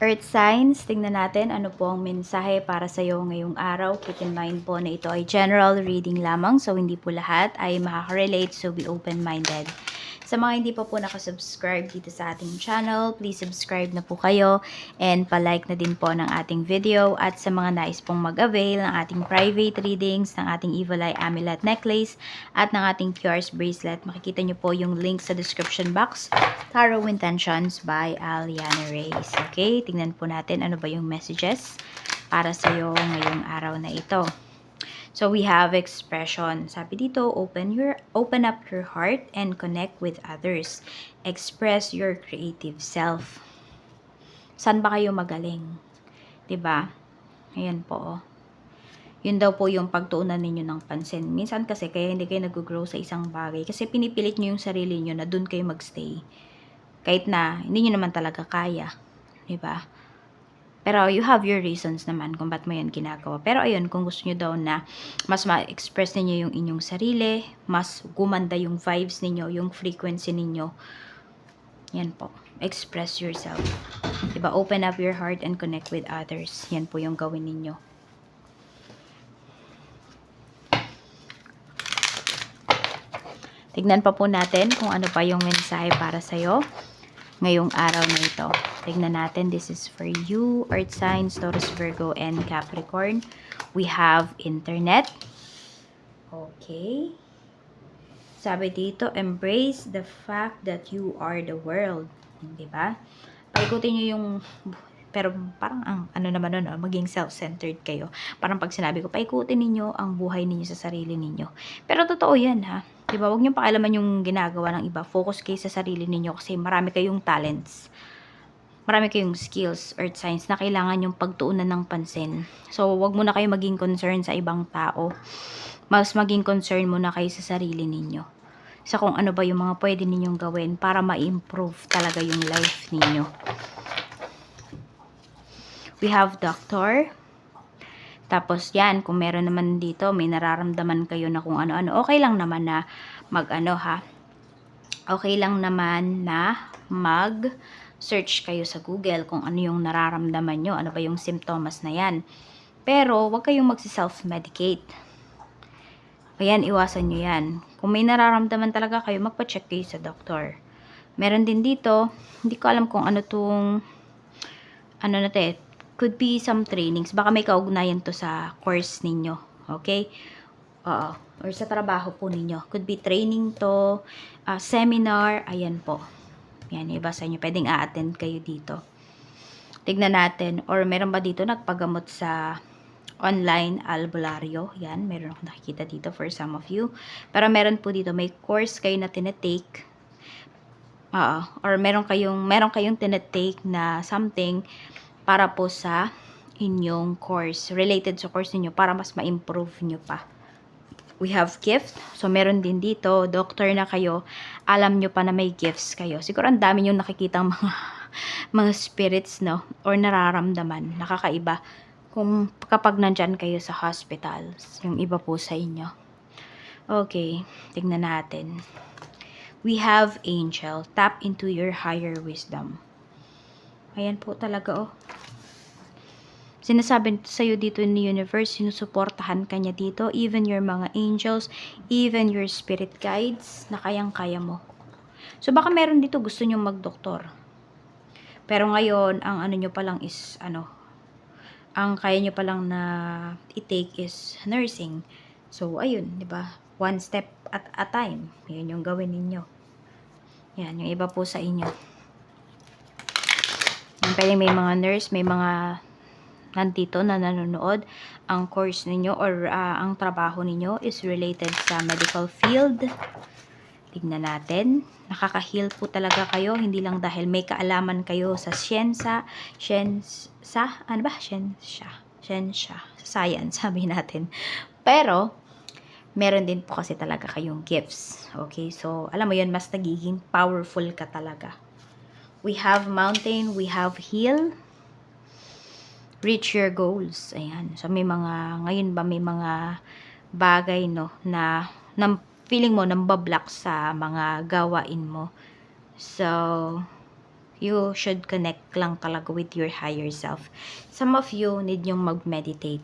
Earth signs, tingnan natin ano po ang mensahe para sa iyo ngayong araw. Keep in mind po na ito ay general reading lamang, so hindi po lahat ay makaka-relate, so be open-minded. Sa mga hindi pa po nakasubscribe dito sa ating channel, please subscribe na po kayo and palike na din po ng ating video. At sa mga nais pong mag-avail ng ating private readings, ng ating Evil Eye Amulet Necklace at ng ating QR's Bracelet, makikita nyo po yung link sa description box. Tarot Intentions by Aliana Reyes. Okay, tingnan po natin ano ba yung messages para sa iyo ngayong araw na ito. So we have expression. Sabi dito, open up your heart and connect with others. Express your creative self. Saan ba kayo magaling? 'Di ba? Ayan po. Yun daw po yung pagtuunan ninyo ng pansin. Minsan kasi kaya hindi kayo nag-grow sa isang bagay kasi pinipilit nyo yung sarili nyo na doon kayo magstay. Kahit na hindi nyo naman talaga kaya. 'Di ba? Pero you have your reasons naman kung ba't mo yan ginagawa. Pero ayun, kung gusto nyo daw na mas ma-express ninyo yung inyong sarili, mas gumanda yung vibes ninyo, yung frequency ninyo, yan po. Express yourself. Diba? Open up your heart and connect with others. Yan po yung gawin ninyo. Tignan pa po natin kung ano pa yung mensahe para sa'yo ngayong araw na ito. Tignan natin, this is for you, Earth signs, Taurus, Virgo, and Capricorn. We have internet. Okay. Sabi dito, embrace the fact that you are the world. Diba? Paikutin nyo yung, pero parang ano naman nun, maging self-centered kayo. Parang pag sinabi ko, paikutin ninyo ang buhay ninyo sa sarili ninyo. Pero totoo yan, ha? Diba? Huwag nyo pakialaman yung ginagawa ng iba. Focus kayo sa sarili ninyo kasi marami kayong talents. Marami kayong skills, earth signs, na kailangan yung pagtuunan ng pansin. So, wag muna kayo maging concern sa ibang tao. Mas maging concern muna kayo sa sarili ninyo. Sa kung ano ba yung mga pwede ninyong gawin para ma-improve talaga yung life ninyo. We have doctor. Tapos yan, kung meron naman dito, may nararamdaman kayo na kung ano-ano, okay lang naman na mag-ano ha. Okay lang naman na mag-search kayo sa Google kung ano yung nararamdaman nyo, ano ba yung symptoms na yan. Pero, huwag kayong magsi-self-medicate. Ayan, iwasan nyo yan. Kung may nararamdaman talaga kayo, magpa-check kayo sa doktor. Meron din dito, hindi ko alam kung ano tong, ano na te, could be some trainings. Baka may kaugnayan to sa course ninyo. Okay? Oo. Or sa trabaho po ninyo. Could be training to, seminar, ayan po. Yan, iba sa inyo. Pwedeng a-attend kayo dito. Tignan natin. Or meron ba dito nagpagamot sa online albularyo? Yan, meron ako nakikita dito for some of you. Pero meron po dito, may course kayo na tinetake. Or meron kayong tinetake na something para po sa inyong course. Related sa course niyo para mas ma-improve nyo pa. We have gift. So, meron din dito, doctor na kayo, alam nyo pa na may gifts kayo. Siguro ang dami nyo nakikitang mga spirits, no? Or nararamdaman, nakakaiba. Kung kapag nandyan kayo sa hospitals, yung iba po sa inyo. Okay, tignan natin. We have angel. Tap into your higher wisdom. Ayan po talaga, oh. Sinasabi sa'yo dito ni universe, sinusuportahan ka niya dito, even your mga angels, even your spirit guides, na kayang-kaya mo. So, baka meron dito gusto nyong magdoktor. Pero ngayon, ang ano nyo palang is, ang kaya nyo palang na i-take is nursing. So, ayun, di ba? One step at a time. Yun yung gawin ninyo. Yan, yung iba po sa inyo. Pwede may mga nurse, may mga nandito na nanonood. Ang course ninyo or ang trabaho ninyo is related sa medical field. Tignan natin. Nakaka-heal po talaga kayo. Hindi lang dahil may kaalaman kayo sa siyensya. Sa science, sabi natin. Pero, meron din po kasi talaga kayong gifts. Okay? So, alam mo yun, mas nagiging powerful ka talaga. We have mountain, we have hill. Reach your goals. Ayan. So, may mga, ngayon ba may mga bagay, no, na feeling mo nambablock sa mga gawain mo. So, You should connect lang talaga with your higher self. Some of you need yung mag-meditate.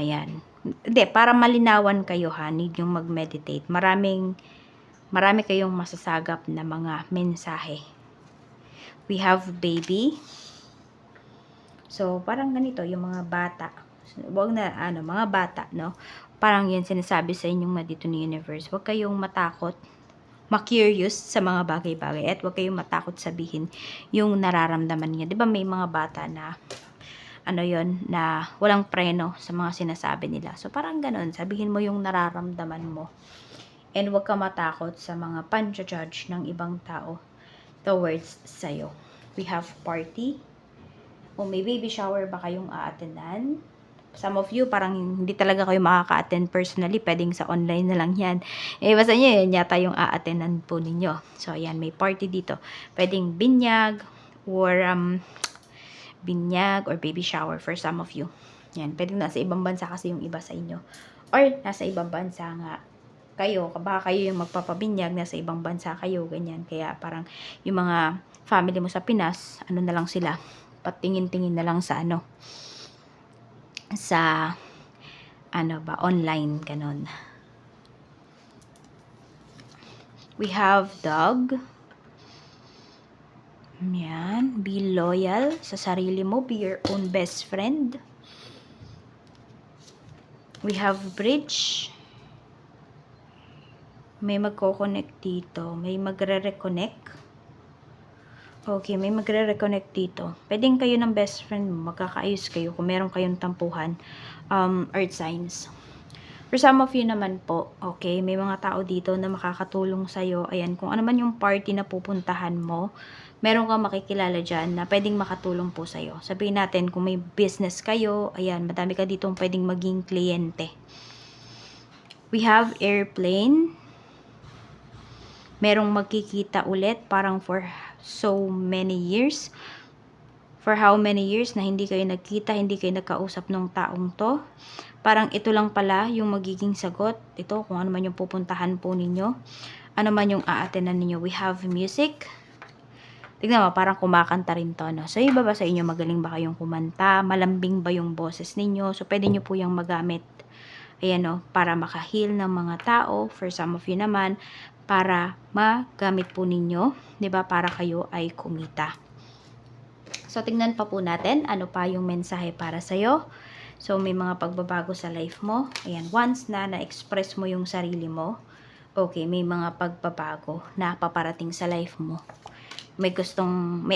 Ayan. Hindi, para malinawan kayo ha, need yung mag-meditate. Marami kayong masasagap na mga mensahe. We have baby. So, parang ganito, yung mga bata. Wag na, mga bata, no? Parang yun sinasabi sa inyong nandito ni universe. Huwag kayong matakot, ma-curious sa mga bagay-bagay. At huwag kayong matakot sabihin yung nararamdaman niya. Di ba may mga bata na, na walang preno sa mga sinasabi nila. So, parang ganun. Sabihin mo yung nararamdaman mo. And huwag ka matakot sa mga pan-judge ng ibang tao towards sa'yo. We have party. O may baby shower ba kayong a-attendan? Some of you, parang hindi talaga kayo makaka-attend personally. Pwedeng sa online na lang yan. Basta nyo, yan yata yung a-attendan po ninyo. So, ayan, may party dito. Pwedeng binyag or baby shower for some of you. Yan, pwedeng nasa ibang bansa kasi yung iba sa inyo. Or nasa ibang bansa nga kayo. Baka kayo yung magpapabinyag, nasa ibang bansa kayo, ganyan. Kaya parang yung mga family mo sa Pinas, na lang sila. Patingin-tingin na lang sa online, ganon. We have dog. Yan, be loyal sa sarili mo, be your own best friend. We have bridge. May magko-connect dito, may magre-reconnect. Okay, may magre-reconnect dito. Pwedeng kayo ng best friend mo, magkakaayos kayo kung meron kayong tampuhan, earth signs. For some of you naman po, okay, may mga tao dito na makakatulong sa'yo. Ayan, kung ano man yung party na pupuntahan mo, meron kang makikilala dyan na pwedeng makatulong po sa'yo. Sabihin natin, kung may business kayo, ayan, madami ka ditong pwedeng maging kliyente. We have airplane. Merong magkikita ulit, parang for so many years. For how many years na hindi kayo nagkita, hindi kayo nagkausap ng taong to. Parang ito lang pala yung magiging sagot. Ito, kung ano man yung pupuntahan po ninyo. Ano man yung a-attendan ninyo. We have music. Tignan mo, parang kumakanta rin to, no? So, iba ba sa inyo, magaling ba kayong kumanta? Malambing ba yung boses ninyo? So, pwede nyo po yung magamit. Ayan, no? Para maka-heal ng mga tao. For some of you naman, para magamit po ninyo, 'di ba? Para kayo ay kumita. So tingnan pa po natin ano pa yung mensahe para sa iyo. So may mga pagbabago sa life mo. Ayan, once na na-express mo yung sarili mo, okay, may mga pagbabago na paparating sa life mo. May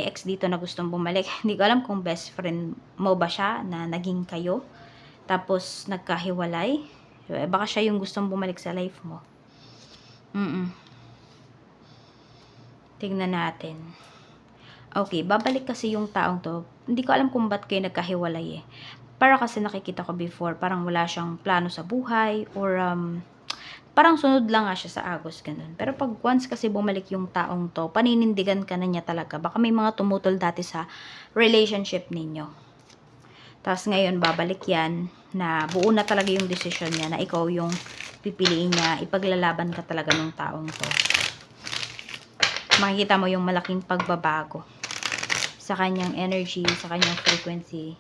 ex dito na gustong bumalik. Hindi ko alam kung best friend mo ba siya na naging kayo. Tapos nagkahiwalay. Baka siya yung gustong bumalik sa life mo. Tingnan natin. Okay, babalik kasi yung taong to. Hindi ko alam kung ba't kayo nagkahiwalay eh. Para kasi nakikita ko before, parang wala siyang plano sa buhay or parang sunod lang nga siya sa agos, ganun. Pero pag once kasi bumalik yung taong to, paninindigan ka na niya talaga. Baka may mga tumutol dati sa relationship ninyo. Tapos ngayon, babalik yan na buo na talaga yung decision niya na ikaw yung pipiliin niya, ipaglalaban ka talaga ng taong to. Makikita mo yung malaking pagbabago sa kanyang energy, sa kanyang frequency.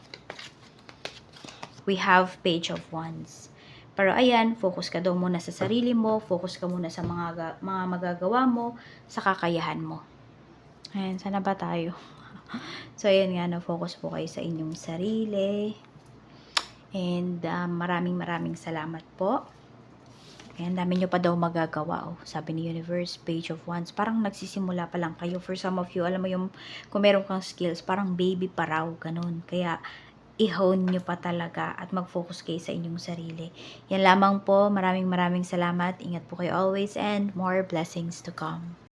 We have Page of Wands. Pero ayan, focus ka daw muna sa sarili mo, focus ka muna sa mga magagawa mo, sa kakayahan mo. Ayan, sana ba tayo? So, ayan nga, focus po kayo sa inyong sarili. And maraming salamat po. Ayan, dami nyo pa daw magagawa. Oh. Sabi ni Universe, Page of Wands. Parang nagsisimula pa lang kayo. For some of you, alam mo yung, kung meron kang skills, parang baby pa raw, ganun. Kaya, i-hone nyo pa talaga at mag-focus kayo sa inyong sarili. Yan lamang po. Maraming salamat. Ingat po kayo always and more blessings to come.